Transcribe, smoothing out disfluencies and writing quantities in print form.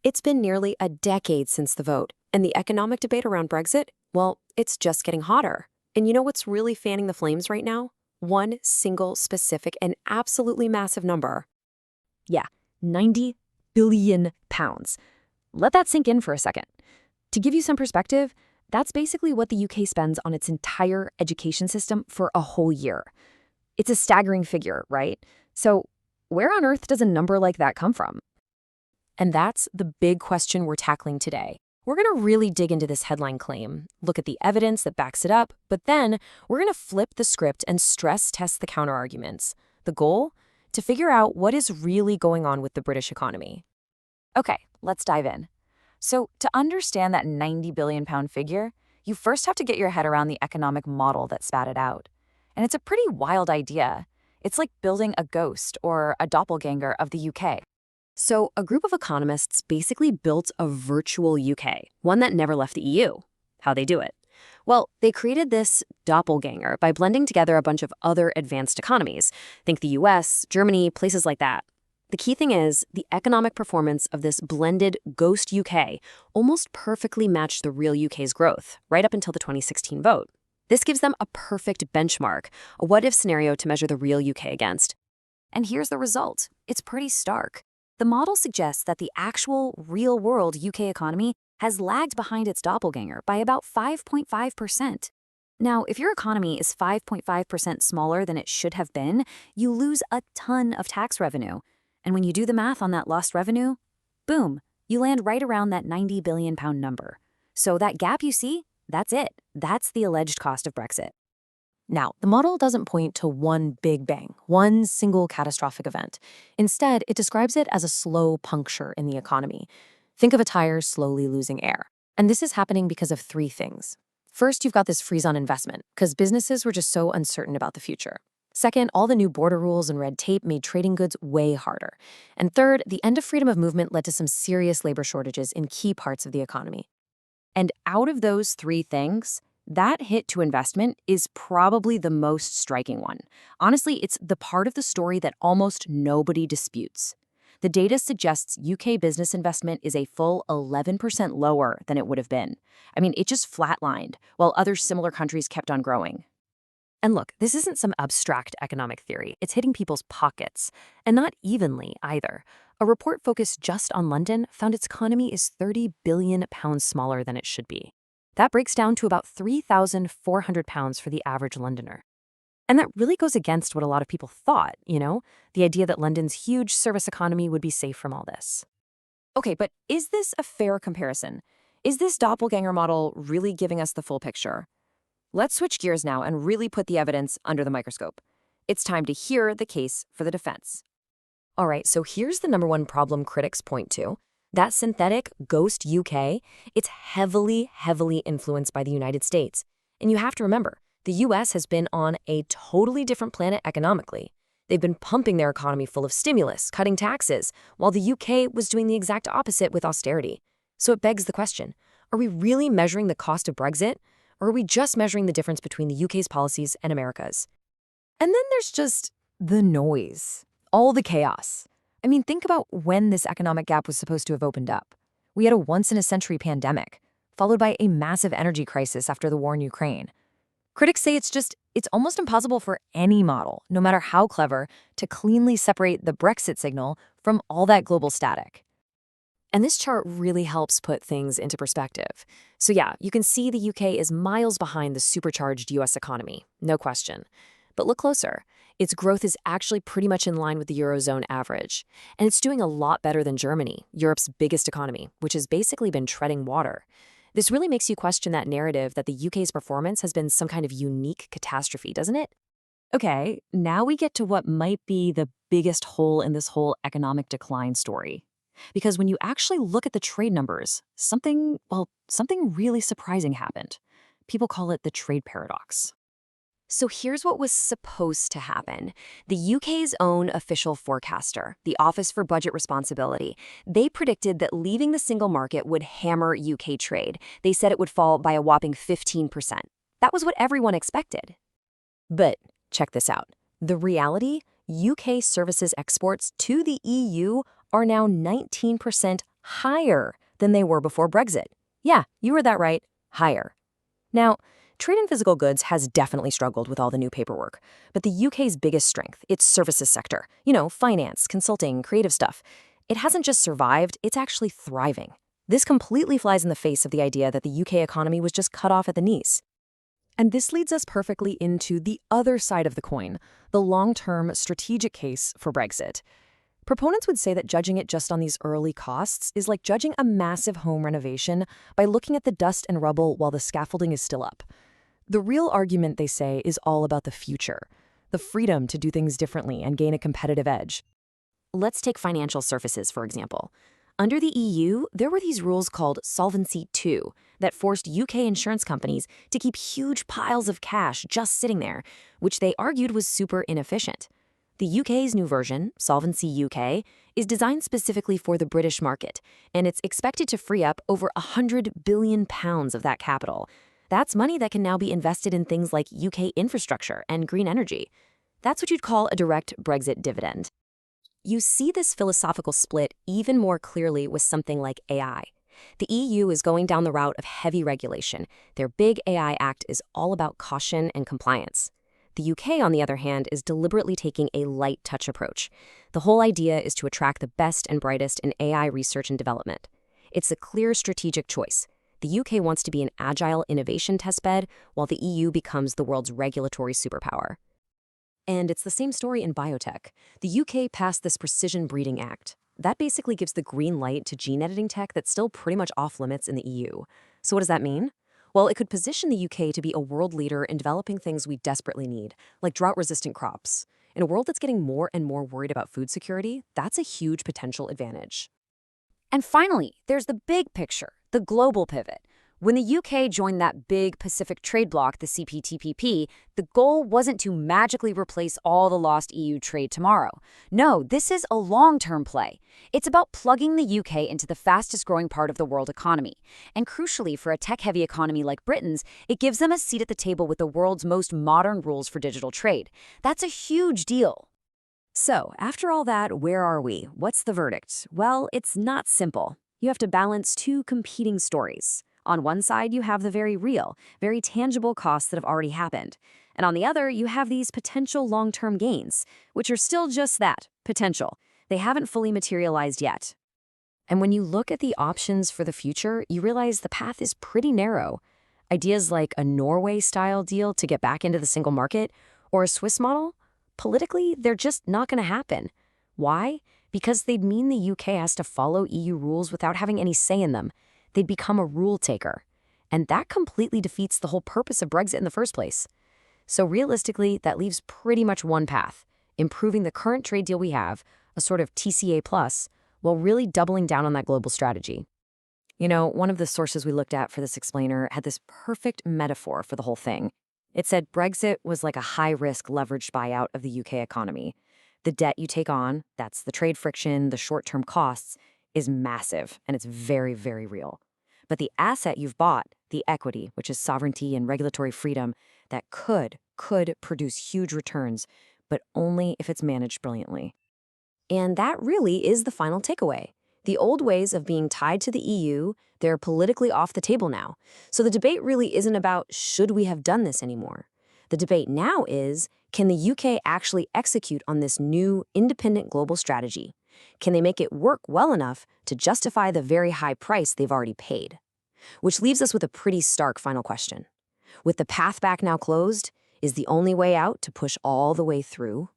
It's been nearly a decade since the vote, and the economic debate around Brexit, well, it's just getting hotter. And you know what's really fanning the flames right now? One single, specific, and absolutely massive number. Yeah, 90 billion pounds. Let that sink in for a second. To give you some perspective, that's basically what the UK spends on its entire education system for a whole year. It's a staggering figure, right? So where on earth does a number like that come from? And that's the big question we're tackling today. We're going to really dig into this headline claim, look at the evidence that backs it up, but then we're going to flip the script and stress test the counterarguments. The goal? To figure out what is really going on with the British economy. Okay, let's dive in. So to understand that 90 billion pound figure, you first have to get your head around the economic model that spat it out. And it's a pretty wild idea. It's like building a ghost or a doppelganger of the UK. So a group of economists basically built a virtual UK, one that never left the EU. How'd they do it? Well, they created this doppelganger by blending together a bunch of other advanced economies. Think the US, Germany, places like that. The key thing is, the economic performance of this blended ghost UK almost perfectly matched the real UK's growth, right up until the 2016 vote. This gives them a perfect benchmark, a what-if scenario to measure the real UK against. And here's the result. It's pretty stark. The model suggests that the actual, real-world UK economy has lagged behind its doppelganger by about 5.5%. Now, if your economy is 5.5% smaller than it should have been, you lose a ton of tax revenue. And when you do the math on that lost revenue, boom, you land right around that 90 billion pound number. So that gap you see, that's it. That's the alleged cost of Brexit. Now, the model doesn't point to one big bang, one single catastrophic event. Instead, it describes it as a slow puncture in the economy. Think of a tire slowly losing air. And this is happening because of three things. First, you've got this freeze on investment, because businesses were just so uncertain about the future. Second, all the new border rules and red tape made trading goods way harder. And third, the end of freedom of movement led to some serious labor shortages in key parts of the economy. And out of those three things, that hit to investment is probably the most striking one. Honestly, it's the part of the story that almost nobody disputes. The data suggests UK business investment is a full 11% lower than it would have been. I mean, it just flatlined, while other similar countries kept on growing. And look, this isn't some abstract economic theory. It's hitting people's pockets, and not evenly either. A report focused just on London found its economy is 30 billion pounds smaller than it should be. That breaks down to about 3,400 pounds for the average Londoner. And that really goes against what a lot of people thought, the idea that London's huge service economy would be safe from all this. Okay, but is this a fair comparison? Is this doppelganger model really giving us the full picture? Let's switch gears now and really put the evidence under the microscope. It's time to hear the case for the defense. All right, so here's the number one problem critics point to. That synthetic ghost UK, it's heavily influenced by the United States. And you have to remember, the US has been on a totally different planet economically. They've been pumping their economy full of stimulus, cutting taxes, while the UK was doing the exact opposite with austerity. So it begs the question, are we really measuring the cost of Brexit? Or are we just measuring the difference between the UK's policies and America's? And then there's just the noise, all the chaos. I mean, think about when this economic gap was supposed to have opened up. We had a once-in-a-century pandemic, followed by a massive energy crisis after the war in Ukraine. Critics say it's almost impossible for any model, no matter how clever, to cleanly separate the Brexit signal from all that global static. And this chart really helps put things into perspective. So yeah, you can see the UK is miles behind the supercharged US economy, no question. But look closer. Its growth is actually pretty much in line with the Eurozone average. And it's doing a lot better than Germany, Europe's biggest economy, which has basically been treading water. This really makes you question that narrative that the UK's performance has been some kind of unique catastrophe, doesn't it? Okay, now we get to what might be the biggest hole in this whole economic decline story. Because when you actually look at the trade numbers, something really surprising happened. People call it the trade paradox. So here's what was supposed to happen. The UK's own official forecaster, the Office for Budget Responsibility, they predicted that leaving the single market would hammer UK trade. They said it would fall by a whopping 15%. That was what everyone expected. But check this out. The reality, UK services exports to the EU are now 19% higher than they were before Brexit. Yeah, you heard that right, higher. Now, trade in physical goods has definitely struggled with all the new paperwork, but the UK's biggest strength, its services sector, finance, consulting, creative stuff, it hasn't just survived, it's actually thriving. This completely flies in the face of the idea that the UK economy was just cut off at the knees. And this leads us perfectly into the other side of the coin, the long-term strategic case for Brexit. Proponents would say that judging it just on these early costs is like judging a massive home renovation by looking at the dust and rubble while the scaffolding is still up. The real argument, they say, is all about the future, the freedom to do things differently and gain a competitive edge. Let's take financial services, for example. Under the EU, there were these rules called Solvency UK that forced UK insurance companies to keep huge piles of cash just sitting there, which they argued was super inefficient. The UK's new version, Solvency UK, is designed specifically for the British market, and it's expected to free up over £100 billion of that capital. That's money that can now be invested in things like UK infrastructure and green energy. That's what you'd call a direct Brexit dividend. You see this philosophical split even more clearly with something like AI. The EU is going down the route of heavy regulation. Their big AI Act is all about caution and compliance. The UK, on the other hand, is deliberately taking a light touch approach. The whole idea is to attract the best and brightest in AI research and development. It's a clear strategic choice. The UK wants to be an agile innovation testbed, while the EU becomes the world's regulatory superpower. And it's the same story in biotech. The UK passed this Precision Breeding Act. That basically gives the green light to gene editing tech that's still pretty much off limits in the EU. So what does that mean? Well, it could position the UK to be a world leader in developing things we desperately need, like drought-resistant crops. In a world that's getting more and more worried about food security, that's a huge potential advantage. And finally, there's the big picture, the global pivot. When the UK joined that big Pacific trade bloc, the CPTPP, the goal wasn't to magically replace all the lost EU trade tomorrow. No, this is a long-term play. It's about plugging the UK into the fastest-growing part of the world economy. And crucially, for a tech-heavy economy like Britain's, it gives them a seat at the table with the world's most modern rules for digital trade. That's a huge deal. So, after all that, where are we? What's the verdict? Well, it's not simple. You have to balance two competing stories. On one side, you have the very real, very tangible costs that have already happened. And on the other, you have these potential long-term gains, which are still just that, potential. They haven't fully materialized yet. And when you look at the options for the future, you realize the path is pretty narrow. Ideas like a Norway-style deal to get back into the single market, or a Swiss model, politically, they're just not going to happen. Why? Because they'd mean the UK has to follow EU rules without having any say in them. They'd become a rule taker. And that completely defeats the whole purpose of Brexit in the first place. So realistically, that leaves pretty much one path, improving the current trade deal we have, a sort of TCA plus, while really doubling down on that global strategy. One of the sources we looked at for this explainer had this perfect metaphor for the whole thing. It said Brexit was like a high-risk leveraged buyout of the UK economy. The debt you take on, that's the trade friction, the short-term costs, is massive, and it's very, very real. But the asset you've bought, the equity, which is sovereignty and regulatory freedom, that could produce huge returns, but only if it's managed brilliantly. And that really is the final takeaway. The old ways of being tied to the EU, they're politically off the table now. So the debate really isn't about should we have done this anymore. The debate now is, can the UK actually execute on this new independent global strategy? Can they make it work well enough to justify the very high price they've already paid? Which leaves us with a pretty stark final question. With the path back now closed, is the only way out to push all the way through?